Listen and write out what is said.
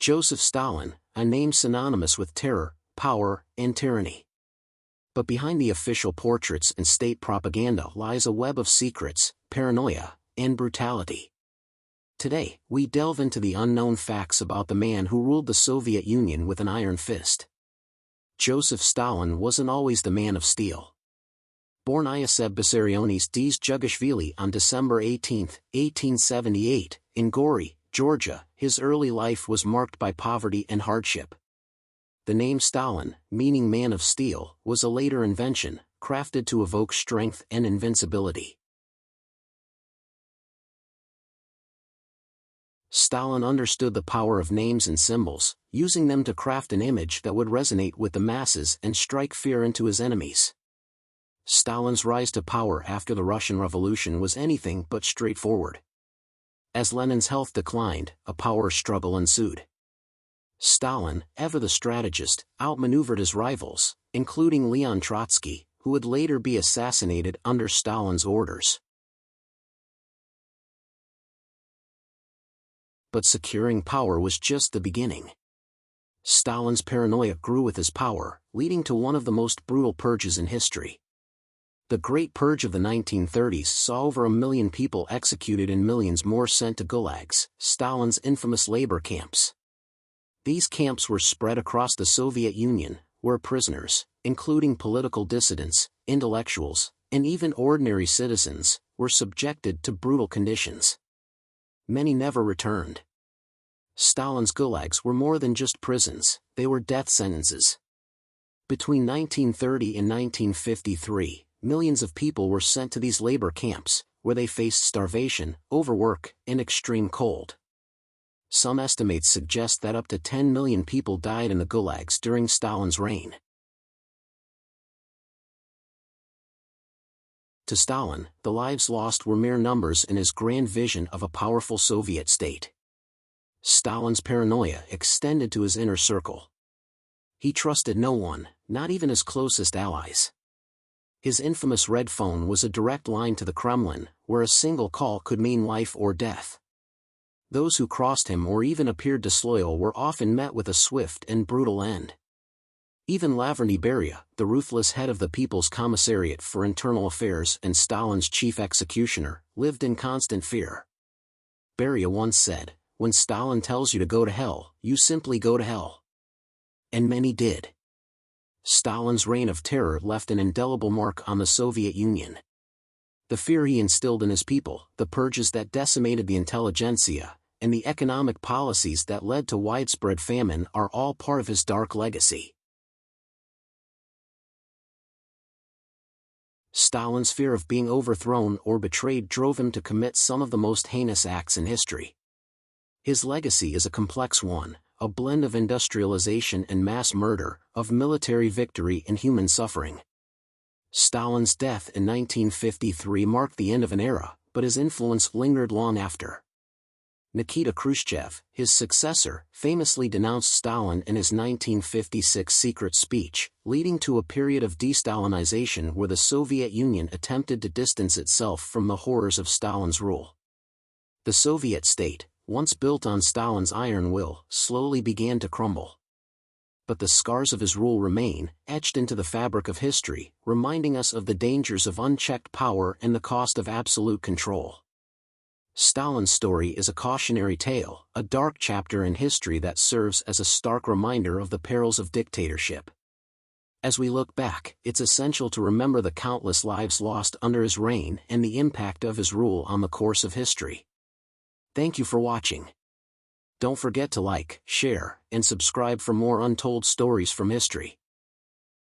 Joseph Stalin, a name synonymous with terror, power, and tyranny. But behind the official portraits and state propaganda lies a web of secrets, paranoia, and brutality. Today, we delve into the unknown facts about the man who ruled the Soviet Union with an iron fist. Joseph Stalin wasn't always the man of steel. Born Ioseb Vissarionis Dzhugashvili on December 18, 1878, in Gori, Georgia, his early life was marked by poverty and hardship. The name Stalin, meaning man of steel, was a later invention, crafted to evoke strength and invincibility. Stalin understood the power of names and symbols, using them to craft an image that would resonate with the masses and strike fear into his enemies. Stalin's rise to power after the Russian Revolution was anything but straightforward. As Lenin's health declined, a power struggle ensued. Stalin, ever the strategist, outmaneuvered his rivals, including Leon Trotsky, who would later be assassinated under Stalin's orders. But securing power was just the beginning. Stalin's paranoia grew with his power, leading to one of the most brutal purges in history. The Great Purge of the 1930s saw over 1 million people executed and millions more sent to Gulags, Stalin's infamous labor camps. These camps were spread across the Soviet Union, where prisoners, including political dissidents, intellectuals, and even ordinary citizens, were subjected to brutal conditions. Many never returned. Stalin's gulags were more than just prisons, they were death sentences. Between 1930 and 1953, millions of people were sent to these labor camps, where they faced starvation, overwork, and extreme cold. Some estimates suggest that up to 10 million people died in the gulags during Stalin's reign. To Stalin, the lives lost were mere numbers in his grand vision of a powerful Soviet state. Stalin's paranoia extended to his inner circle. He trusted no one, not even his closest allies. His infamous red phone was a direct line to the Kremlin, where a single call could mean life or death. Those who crossed him or even appeared disloyal were often met with a swift and brutal end. Even Lavrentiy Beria, the ruthless head of the People's Commissariat for Internal Affairs and Stalin's chief executioner, lived in constant fear. Beria once said, "When Stalin tells you to go to hell, you simply go to hell." And many did. Stalin's reign of terror left an indelible mark on the Soviet Union. The fear he instilled in his people, the purges that decimated the intelligentsia, and the economic policies that led to widespread famine are all part of his dark legacy. Stalin's fear of being overthrown or betrayed drove him to commit some of the most heinous acts in history. His legacy is a complex one, a blend of industrialization and mass murder, of military victory and human suffering. Stalin's death in 1953 marked the end of an era, but his influence lingered long after. Nikita Khrushchev, his successor, famously denounced Stalin in his 1956 secret speech, leading to a period of de-Stalinization where the Soviet Union attempted to distance itself from the horrors of Stalin's rule. The Soviet state, once built on Stalin's iron will, slowly began to crumble. But the scars of his rule remain, etched into the fabric of history, reminding us of the dangers of unchecked power and the cost of absolute control. Stalin's story is a cautionary tale, a dark chapter in history that serves as a stark reminder of the perils of dictatorship. As we look back, it's essential to remember the countless lives lost under his reign and the impact of his rule on the course of history. Thank you for watching. Don't forget to like, share, and subscribe for more untold stories from history.